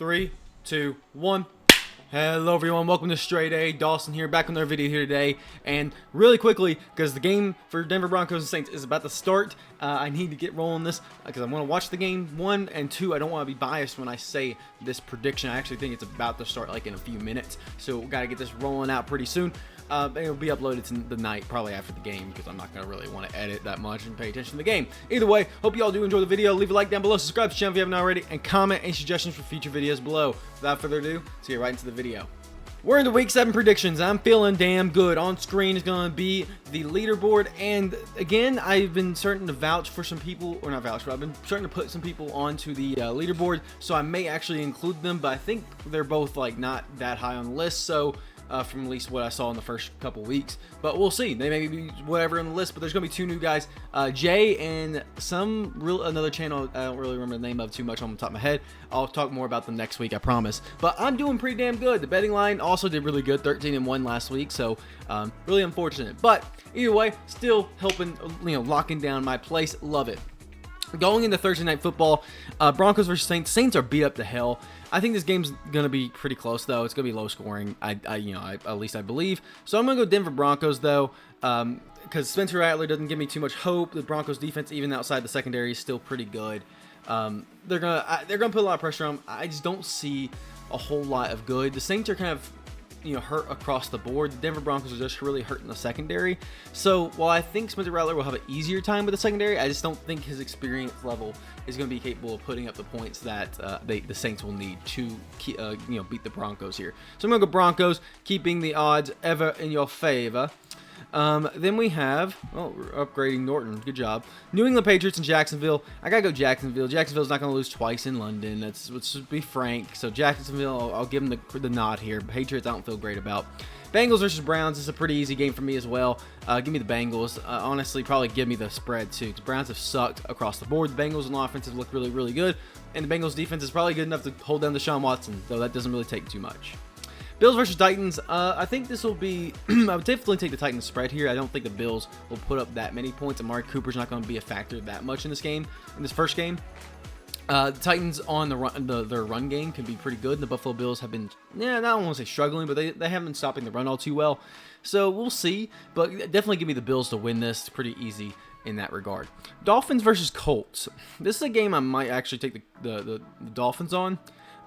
3, 2, 1. Hello everyone, welcome to StraightA. Dawson here, back on our video here today. And really quickly, because the game for Denver Broncos and Saints is about to start, I need to get rolling this because I want to watch the game, 1, and 2, I don't want to be biased when I say this prediction. I actually think it's about to start like in a few minutes, so we got to get this rolling out pretty soon. It'll be uploaded to the night, probably after the game, because I'm not going to really want to edit that much and pay attention to the game. Either way, hope you all do enjoy the video. Leave a like down below, subscribe to the channel if you haven't already, and comment any suggestions for future videos below. Without further ado, let's get right into the video. We're into week 7 predictions. I'm feeling damn good. On screen is going to be the leaderboard, and again, I've been starting to vouch for some people, or not vouch, but I've been starting to put some people onto the leaderboard, so I may actually include them, but I think they're both like not that high on the list, so from at least what I saw in the first couple weeks, but we'll see. They may be whatever on the list, but there's gonna be 2 new guys, Jay and another channel I don't really remember the name of too much on the top of my head. I'll talk more about them next week, I promise. But I'm doing pretty damn good. The betting line also did really good, 13-1 last week, so really unfortunate. But either way, still helping, locking down my place. Love it. Going into Thursday Night Football, Broncos versus Saints. Saints are beat up to hell. I think this game's gonna be pretty close though. It's gonna be low scoring. At least I believe. So I'm gonna go Denver Broncos though, because Spencer Rattler doesn't give me too much hope. The Broncos defense, even outside the secondary, is still pretty good. They're gonna put a lot of pressure on them. I just don't see a whole lot of good. The Saints are kind of hurt across the board. The Denver Broncos are just really hurting the secondary. So while I think Spencer Rattler will have an easier time with the secondary, I just don't think his experience level is going to be capable of putting up the points that the Saints will need to beat the Broncos here. So I'm going to go Broncos, keeping the odds ever in your favor. Then we have, we're upgrading Norton. Good job. New England Patriots and Jacksonville. I gotta go Jacksonville. Jacksonville's not gonna lose twice in London. Let's be frank. So Jacksonville, I'll give them the nod here. Patriots, I don't feel great about. Bengals versus Browns is a pretty easy game for me as well. Give me the Bengals. Honestly, probably give me the spread too, because Browns have sucked across the board. The Bengals on offense have looked really, really good, and the Bengals defense is probably good enough to hold down Deshaun Watson, though that doesn't really take too much. Bills versus Titans. I think this will be I would definitely take the Titans spread here. I don't think the Bills will put up that many points. Amari Cooper's not going to be a factor that much in this first game. The Titans on their run game can be pretty good. The Buffalo Bills have been, I don't want to say struggling, but they haven't been stopping the run all too well. So we'll see, but definitely give me the Bills to win this. It's pretty easy in that regard. Dolphins versus Colts. This is a game I might actually take the Dolphins on.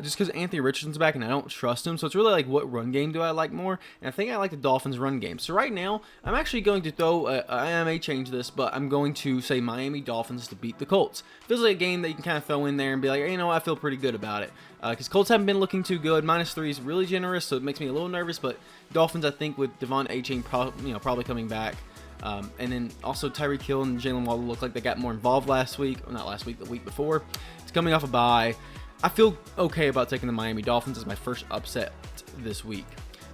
Just because Anthony Richardson's back and I don't trust him. So it's really like, what run game do I like more? And I think I like the Dolphins run game. So right now, I'm actually going to throw, I may change this, but I'm going to say Miami Dolphins to beat the Colts. Feels like a game that you can kind of throw in there and be like, I feel pretty good about it. Because Colts haven't been looking too good. -3 is really generous, so it makes me a little nervous. But Dolphins, I think, with Devon Achane probably coming back. And then also Tyreek Hill and Jalen Waddle look like they got more involved last week. Well, not last week, the week before. It's coming off a bye. I feel okay about taking the Miami Dolphins as my first upset this week.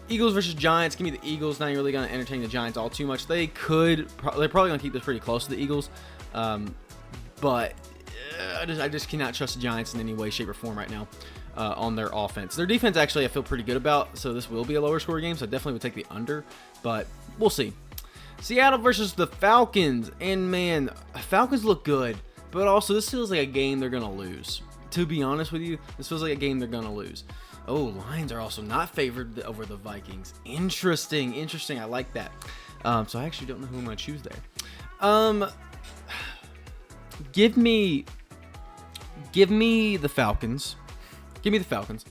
Eagles versus Giants. Give me the Eagles. Not really going to entertain the Giants all too much. They're probably going to keep this pretty close to the Eagles. But I just cannot trust the Giants in any way, shape, or form right now on their offense. Their defense, actually, I feel pretty good about. So this will be a lower score game. So I definitely would take the under. But we'll see. Seattle versus the Falcons. And, man, Falcons look good. But also, this feels like a game they're going to lose. To be honest with you, this feels like a game they're going to lose. Oh, Lions are also not favored over the Vikings. Interesting. I like that. So I actually don't know who I'm going to choose there. Give me the Falcons. Give me the Falcons.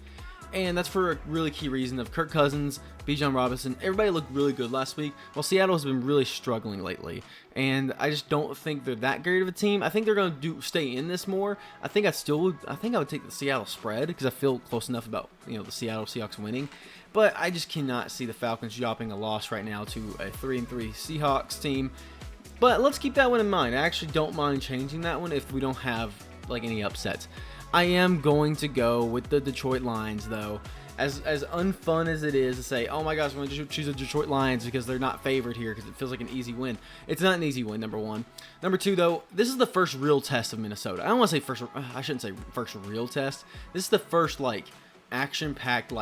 And that's for a really key reason of Kirk Cousins, Bijan Robinson. Everybody looked really good last week, while Seattle has been really struggling lately. And I just don't think they're that great of a team. I think they're going to stay in this more. I think I would take the Seattle spread because I feel close enough about the Seattle Seahawks winning. But I just cannot see the Falcons dropping a loss right now to a 3-3 Seahawks team. But let's keep that one in mind. I actually don't mind changing that one if we don't have any upsets. I am going to go with the Detroit Lions, though. As unfun as it is to say, oh my gosh, I'm going to choose the Detroit Lions because they're not favored here because it feels like an easy win. It's not an easy win, number one. Number two, though, this is the first real test of Minnesota. I don't want to say first, I shouldn't say first real test. This is the first, action-packed,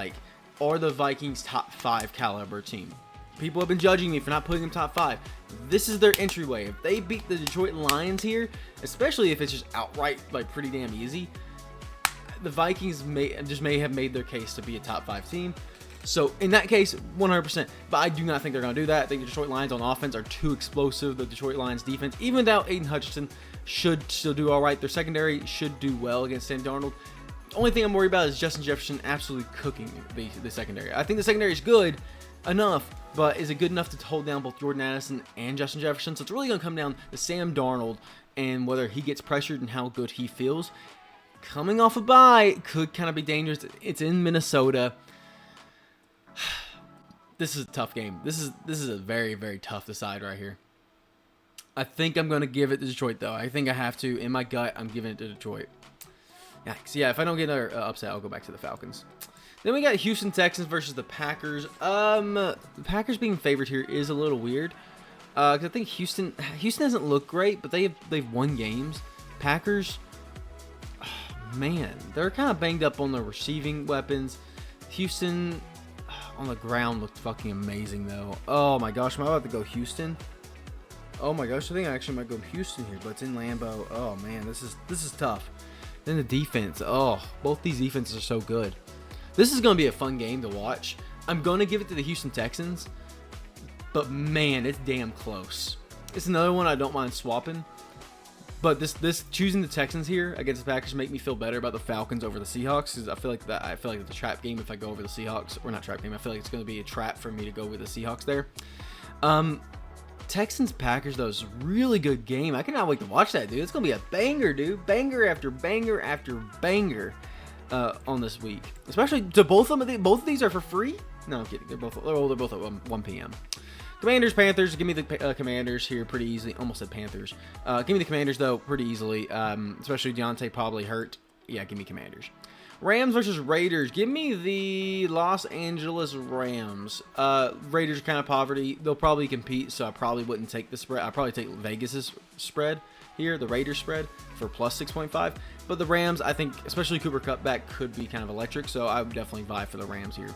are the Vikings top 5 caliber team? People have been judging me for not putting them top 5. This is their entryway. If they beat the Detroit Lions here, especially if it's just outright, pretty damn easy, the Vikings may have made their case to be a top 5 team. So in that case, 100%. But I do not think they're going to do that. I think the Detroit Lions on offense are too explosive. The Detroit Lions defense, even without Aiden Hutchinson, should still do all right. Their secondary should do well against Sam Darnold. The only thing I'm worried about is Justin Jefferson absolutely cooking the secondary. I think the secondary is good enough, but is it good enough to hold down both Jordan Addison and Justin Jefferson? So it's really going to come down to Sam Darnold and whether he gets pressured and how good he feels. Coming off a bye could kind of be dangerous. It's in Minnesota. This is a tough game. This is a very, very tough decide right here. I think I'm going to give it to Detroit, though. I think I have to. In my gut, I'm giving it to Detroit. Yikes. Yeah, if I don't get another upset, I'll go back to the Falcons. Then we got Houston Texans versus the Packers. The Packers being favored here is a little weird. Because I think Houston doesn't look great, but they've won games. Packers, man, they're kind of banged up on their receiving weapons. Houston on the ground looked fucking amazing, though. Oh my gosh, am I about to go Houston? Oh my gosh, I think I actually might go Houston here, but it's in Lambeau. Oh man, this is tough. Then the defense. Oh, both these defenses are so good. This is going to be a fun game to watch. I'm going to give it to the Houston Texans, but man, it's damn close. It's another one I don't mind swapping. But this choosing the Texans here against the Packers make me feel better about the Falcons over the Seahawks, because I feel like it's a trap game if I go over the Seahawks, or not trap game. I feel like it's going to be a trap for me to go with the Seahawks there. Texans Packers though is a really good game. I cannot wait to watch that, dude. It's going to be a banger, dude. Banger after banger after banger on this week. Especially to both of them. Both of these are for free. No, I'm kidding. They're both at 1 p.m. Commanders, Panthers. Give me the Commanders here pretty easily. Almost said Panthers. Give me the Commanders, though, pretty easily. Especially Deontay probably hurt. Yeah, give me Commanders. Rams versus Raiders. Give me the Los Angeles Rams. Raiders are kind of poverty. They'll probably compete, so I probably wouldn't take the spread. I'd probably take Vegas's spread here, the Raiders spread, for plus 6.5. But the Rams, I think, especially Cooper Kupp back, could be kind of electric, so I would definitely vie for the Rams here.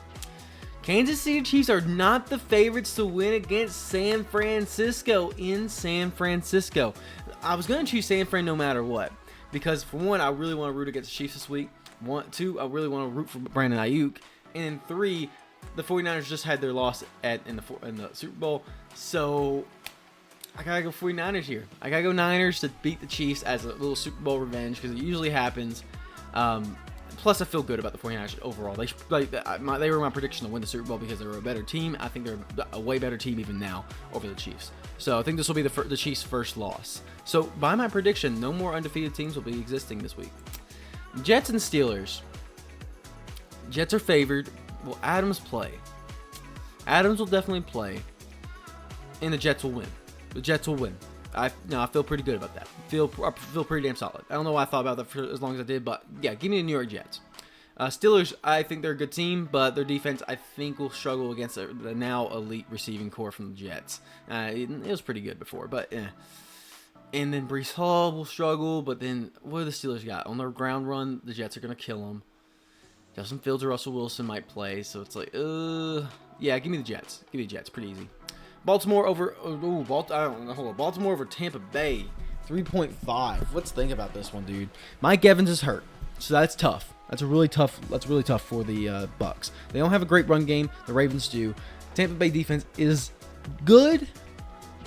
Kansas City Chiefs are not the favorites to win against San Francisco in San Francisco. I was going to choose San Fran no matter what, because for one, I really want to root against the Chiefs this week. Two, I really want to root for Brandon Ayuk. And three, the 49ers just had their loss in the Super Bowl, so I got to go 49ers here. I got to go Niners to beat the Chiefs as a little Super Bowl revenge, because it usually happens. Plus, I feel good about the 49ers overall. They were my prediction to win the Super Bowl because they were a better team. I think they're a way better team even now over the Chiefs. So I think this will be the Chiefs' first loss. So by my prediction, no more undefeated teams will be existing this week. Jets and Steelers. Jets are favored. Will Adams play? Adams will definitely play. And the Jets will win. The Jets will win. I feel pretty good about that. I feel pretty damn solid. I don't know why I thought about that for as long as I did, but yeah, give me the New York Jets. Steelers, I think they're a good team, but their defense, I think, will struggle against the now elite receiving core from the Jets. It was pretty good before, but And then Breece Hall will struggle, but then what do the Steelers got? On their ground run, the Jets are going to kill them. Justin Fields or Russell Wilson might play, so it's like, yeah, give me the Jets. Give me the Jets, pretty easy. Baltimore over, Baltimore over Tampa Bay, 3.5. Let's think about this one, dude. Mike Evans is hurt, so that's tough. That's really tough for the Bucks. They don't have a great run game. The Ravens do. Tampa Bay defense is good,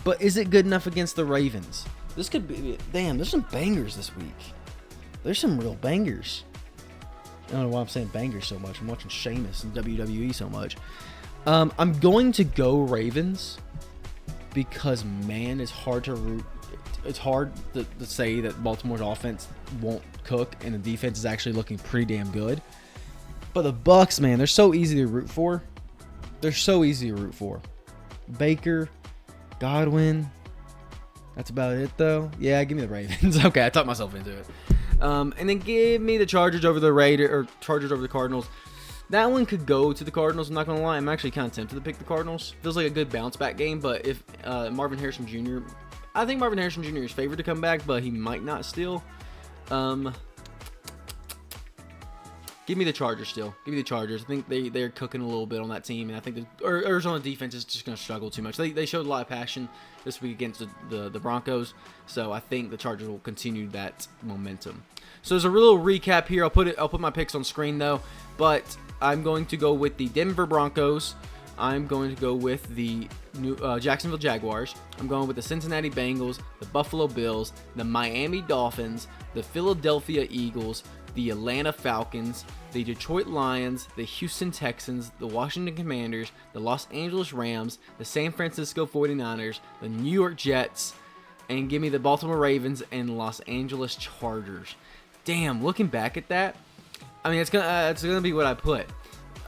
but is it good enough against the Ravens? This could be, damn, there's some bangers this week. There's some real bangers. I don't know why I'm saying bangers so much. I'm watching Sheamus and WWE so much. I'm going to go Ravens because, man, it's hard to root. It's hard to say that Baltimore's offense won't cook and the defense is actually looking pretty damn good. But the Bucks, man, they're so easy to root for. Baker, Godwin. That's about it, though. Yeah, give me the Ravens. Okay, I talked myself into it. And then give me the Chargers over the Chargers over the Cardinals. That one could go to the Cardinals. I'm not going to lie. I'm actually kind of tempted to pick the Cardinals. Feels like a good bounce-back game, but if Marvin Harrison Jr. I think Marvin Harrison Jr. is favored to come back, but he might not still. Give me the Chargers still. Give me the Chargers. I think they're cooking a little bit on that team, and I think the Arizona defense is just going to struggle too much. They showed a lot of passion this week against the Broncos, so I think the Chargers will continue that momentum. So there's a little recap here. I'll put my picks on screen though, but I'm going to go with the Denver Broncos. I'm going to go with the Jacksonville Jaguars. I'm going with the Cincinnati Bengals, the Buffalo Bills, the Miami Dolphins, the Philadelphia Eagles, the Atlanta Falcons, the Detroit Lions, the Houston Texans, the Washington Commanders, the Los Angeles Rams, the San Francisco 49ers, the New York Jets, and give me the Baltimore Ravens and Los Angeles Chargers. Damn, looking back at that, I mean, it's gonna be what I put.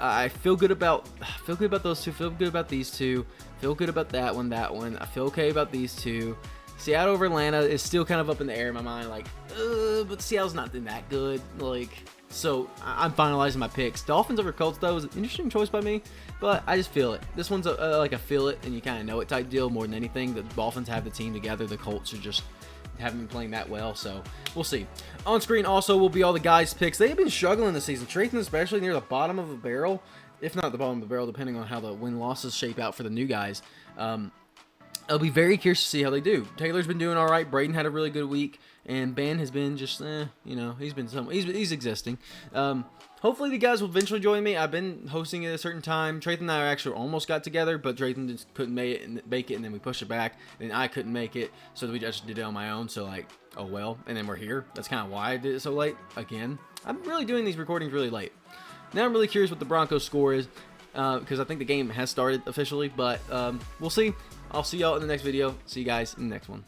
I feel good about those two. Feel good about these two. Feel good about that one. I feel okay about these two. Seattle over Atlanta is still kind of up in the air in my mind. Like, but Seattle's not been that good. Like, so I'm finalizing my picks. Dolphins over Colts though is an interesting choice by me, but I just feel it. This one's like a feel it and you kind of know it type deal more than anything. The Dolphins have the team together. The Colts are just haven't been playing that well, so we'll see. On screen also will be all the guys' picks. They have been struggling this season. Trayton especially near the bottom of the barrel, if not the bottom of the barrel, depending on how the win-losses shape out for the new guys. I'll be very curious to see how they do. Taylor's been doing all right. Braden had a really good week, and Ben has been just, he's existing. Hopefully the guys will eventually join me. I've been hosting at a certain time. Trayton and I actually almost got together, but Trayton just couldn't make it, and then we pushed it back. And I couldn't make it, so we just did it on my own. So like, oh well. And then we're here. That's kind of why I did it so late. Again, I'm really doing these recordings really late. Now I'm really curious what the Broncos score is, because I think the game has started officially. But we'll see. I'll see y'all in the next video. See you guys in the next one.